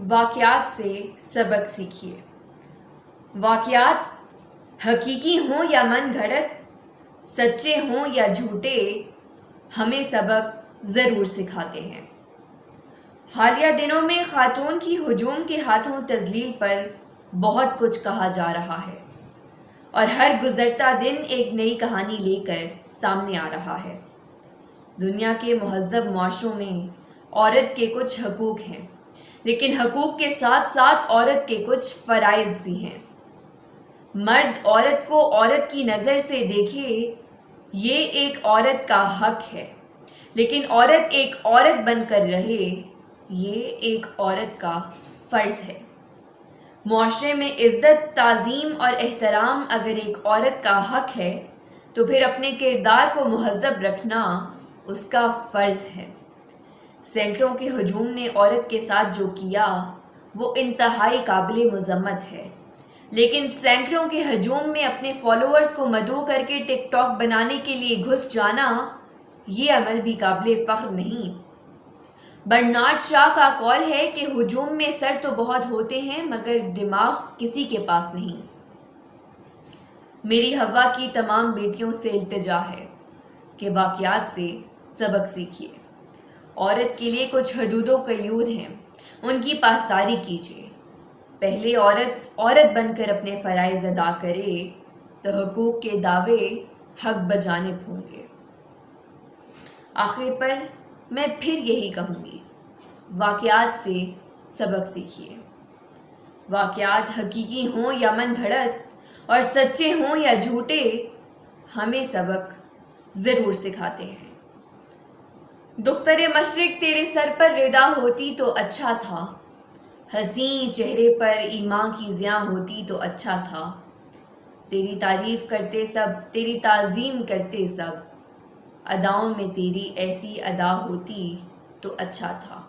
واقعات سے سبق سیکھیے۔ واقعات حقیقی ہوں یا من گھڑت، سچے ہوں یا جھوٹے، ہمیں سبق ضرور سکھاتے ہیں۔ حالیہ دنوں میں خاتون کی ہجوم کے ہاتھوں تذلیل پر بہت کچھ کہا جا رہا ہے، اور ہر گزرتا دن ایک نئی کہانی لے کر سامنے آ رہا ہے۔ دنیا کے مہذب معاشروں میں عورت کے کچھ حقوق ہیں، لیکن حقوق کے ساتھ ساتھ عورت کے کچھ فرائض بھی ہیں۔ مرد عورت کو عورت کی نظر سے دیکھے، یہ ایک عورت کا حق ہے، لیکن عورت ایک عورت بن کر رہے، یہ ایک عورت کا فرض ہے۔ معاشرے میں عزت، تعظیم اور احترام اگر ایک عورت کا حق ہے، تو پھر اپنے کردار کو مہذب رکھنا اس کا فرض ہے۔ سینکڑوں کے ہجوم نے عورت کے ساتھ جو کیا وہ انتہائی قابل مذمت ہے، لیکن سینکڑوں کے ہجوم میں اپنے فالوورز کو مدعو کر کے ٹک ٹاک بنانے کے لیے گھس جانا، یہ عمل بھی قابل فخر نہیں۔ برنارڈ شاہ کا قول ہے کہ ہجوم میں سر تو بہت ہوتے ہیں مگر دماغ کسی کے پاس نہیں۔ میری حوا کی تمام بیٹیوں سے التجا ہے کہ واقعات سے سبق سیکھیے۔ عورت کے لیے کچھ حدود و قیود ہیں، ان کی پاسداری کیجیے۔ پہلے عورت بن کر اپنے فرائض ادا کرے تو حقوق کے دعوے حق بجانب ہوں گے۔ آخر پر میں پھر یہی کہوں گی، واقعات سے سبق سیکھیے۔ واقعات حقیقی ہوں یا من گھڑت، اور سچے ہوں یا جھوٹے، ہمیں سبق ضرور سکھاتے ہیں۔ دختر مشرق تیرے سر پر ردا ہوتی تو اچھا تھا، حسین چہرے پر ایمان کی ضیاء ہوتی تو اچھا تھا۔ تیری تعریف کرتے سب، تیری تعظیم کرتے سب، اداؤں میں تیری ایسی ادا ہوتی تو اچھا تھا۔